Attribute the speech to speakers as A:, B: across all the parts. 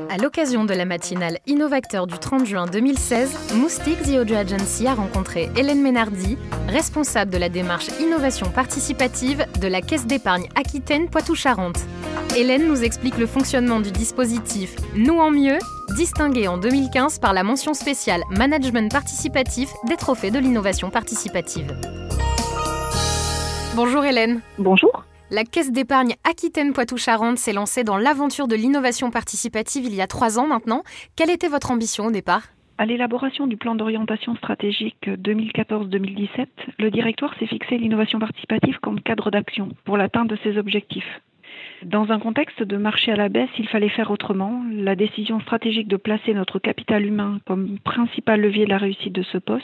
A: À l'occasion de la matinale Innovacteur du 30 juin 2016, Moustique The Audio Agency a rencontré Hélène Ménardi, responsable de la démarche Innovation participative de la Caisse d'épargne Aquitaine Poitou-Charentes. Hélène nous explique le fonctionnement du dispositif Nous en mieux, distingué en 2015 par la mention spéciale Management participatif des trophées de l'innovation participative. Bonjour Hélène.
B: Bonjour.
A: La Caisse d'épargne Aquitaine Poitou-Charentes s'est lancée dans l'aventure de l'innovation participative il y a 3 ans maintenant. Quelle était votre ambition au départ ?
B: À l'élaboration du plan d'orientation stratégique 2014-2017, le directoire s'est fixé l'innovation participative comme cadre d'action pour l'atteinte de ses objectifs. Dans un contexte de marché à la baisse, il fallait faire autrement. La décision stratégique de placer notre capital humain comme principal levier de la réussite de ce poste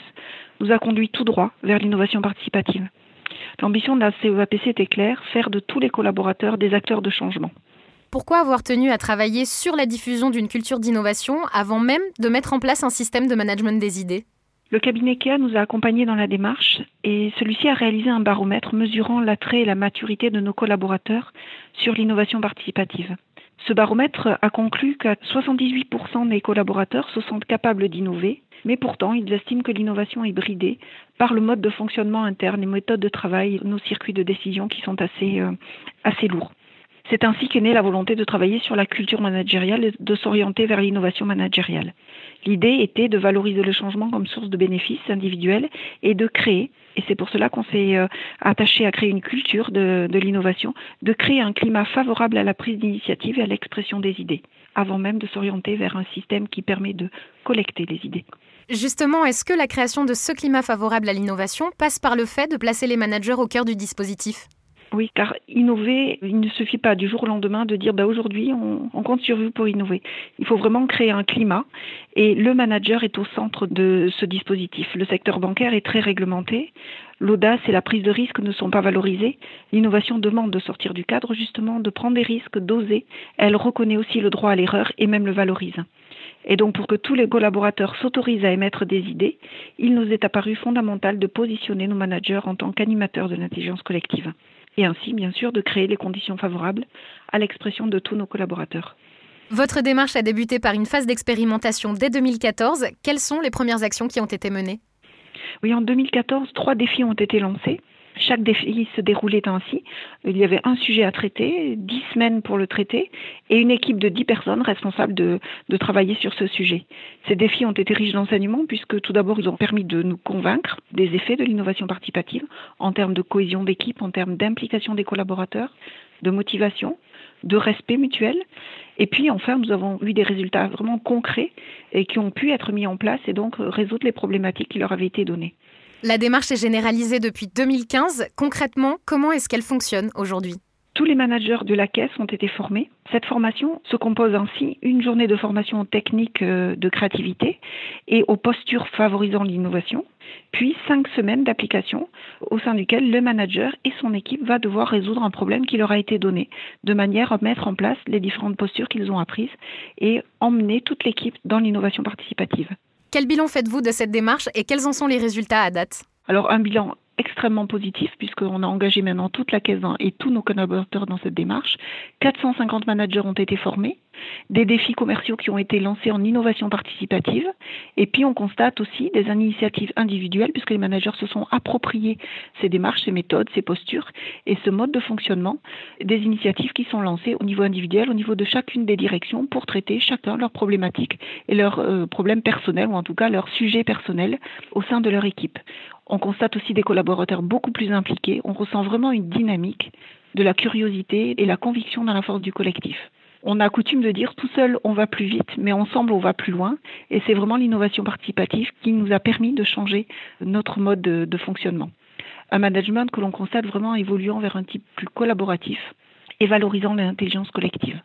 B: nous a conduit tout droit vers l'innovation participative. L'ambition de la CEAPC était claire, faire de tous les collaborateurs des acteurs de changement.
A: Pourquoi avoir tenu à travailler sur la diffusion d'une culture d'innovation avant même de mettre en place un système de management des idées ?
B: Le cabinet KEA nous a accompagnés dans la démarche et celui-ci a réalisé un baromètre mesurant l'attrait et la maturité de nos collaborateurs sur l'innovation participative. Ce baromètre a conclu qu'à 78% des collaborateurs se sentent capables d'innover, mais pourtant ils estiment que l'innovation est bridée par le mode de fonctionnement interne, les méthodes de travail, nos circuits de décision qui sont assez lourds. C'est ainsi qu'est née la volonté de travailler sur la culture managériale et de s'orienter vers l'innovation managériale. L'idée était de valoriser le changement comme source de bénéfices individuels et de créer, et c'est pour cela qu'on s'est attaché à créer une culture de l'innovation, de créer un climat favorable à la prise d'initiative et à l'expression des idées, avant même de s'orienter vers un système qui permet de collecter les idées.
A: Justement, est-ce que la création de ce climat favorable à l'innovation passe par le fait de placer les managers au cœur du dispositif ?
B: Oui, car innover, il ne suffit pas du jour au lendemain de dire aujourd'hui on compte sur vous pour innover. Il faut vraiment créer un climat et le manager est au centre de ce dispositif. Le secteur bancaire est très réglementé. L'audace et la prise de risque ne sont pas valorisées. L'innovation demande de sortir du cadre, justement, de prendre des risques, d'oser. Elle reconnaît aussi le droit à l'erreur et même le valorise. Et donc, pour que tous les collaborateurs s'autorisent à émettre des idées, il nous est apparu fondamental de positionner nos managers en tant qu'animateurs de l'intelligence collective. Et ainsi, bien sûr, de créer les conditions favorables à l'expression de tous nos collaborateurs.
A: Votre démarche a débuté par une phase d'expérimentation dès 2014. Quelles sont les premières actions qui ont été menées ?
B: Oui, en 2014, 3 défis ont été lancés. Chaque défi se déroulait ainsi. Il y avait un sujet à traiter, 10 semaines pour le traiter, et une équipe de 10 personnes responsables de travailler sur ce sujet. Ces défis ont été riches d'enseignements puisque tout d'abord, ils ont permis de nous convaincre des effets de l'innovation participative en termes de cohésion d'équipe, en termes d'implication des collaborateurs, de motivation, de respect mutuel. Et puis enfin, nous avons eu des résultats vraiment concrets et qui ont pu être mis en place et donc résoudre les problématiques qui leur avaient été données.
A: La démarche est généralisée depuis 2015. Concrètement, comment est-ce qu'elle fonctionne aujourd'hui ?
B: Tous les managers de la Caisse ont été formés. Cette formation se compose ainsi une journée de formation technique de créativité et aux postures favorisant l'innovation, puis 5 semaines d'application au sein duquel le manager et son équipe va devoir résoudre un problème qui leur a été donné, de manière à mettre en place les différentes postures qu'ils ont apprises et emmener toute l'équipe dans l'innovation participative.
A: Quel bilan faites-vous de cette démarche et quels en sont les résultats à date ?
B: Alors un bilan extrêmement positif puisqu'on a engagé maintenant toute la Caisse et tous nos collaborateurs dans cette démarche. 450 managers ont été formés, des défis commerciaux qui ont été lancés en innovation participative et puis on constate aussi des initiatives individuelles puisque les managers se sont appropriés ces démarches, ces méthodes, ces postures et ce mode de fonctionnement, des initiatives qui sont lancées au niveau individuel, au niveau de chacune des directions pour traiter chacun leurs problématiques et leurs problèmes personnels ou en tout cas leurs sujets personnels au sein de leur équipe. On constate aussi des collaborateurs beaucoup plus impliqués. On ressent vraiment une dynamique, de la curiosité et la conviction dans la force du collectif. On a coutume de dire tout seul on va plus vite, mais ensemble on va plus loin. Et c'est vraiment l'innovation participative qui nous a permis de changer notre mode de fonctionnement. Un management que l'on constate vraiment évoluant vers un type plus collaboratif et valorisant l'intelligence collective.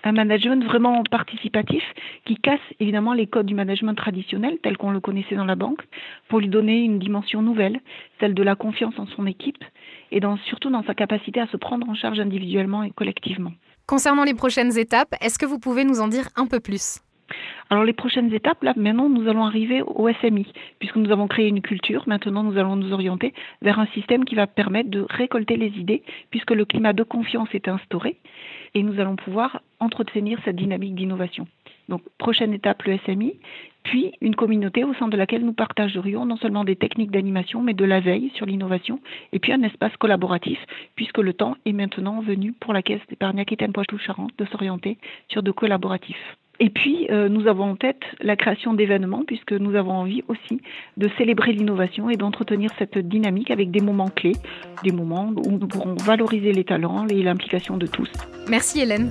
B: Un management vraiment participatif qui casse évidemment les codes du management traditionnel tel qu'on le connaissait dans la banque pour lui donner une dimension nouvelle, celle de la confiance en son équipe et surtout dans sa capacité à se prendre en charge individuellement et collectivement.
A: Concernant les prochaines étapes, est-ce que vous pouvez nous en dire un peu plus ?
B: Alors les prochaines étapes, là maintenant nous allons arriver au SMI, puisque nous avons créé une culture, maintenant nous allons nous orienter vers un système qui va permettre de récolter les idées, puisque le climat de confiance est instauré, et nous allons pouvoir entretenir cette dynamique d'innovation. Donc, prochaine étape, le SMI, puis une communauté au sein de laquelle nous partagerions non seulement des techniques d'animation, mais de la veille sur l'innovation, et puis un espace collaboratif, puisque le temps est maintenant venu pour la Caisse d'épargne Aquitaine-Poitou-Charentes de s'orienter sur de collaboratifs. Et puis, nous avons en tête la création d'événements, puisque nous avons envie aussi de célébrer l'innovation et d'entretenir cette dynamique avec des moments clés, des moments où nous pourrons valoriser les talents et l'implication de tous.
A: Merci Hélène.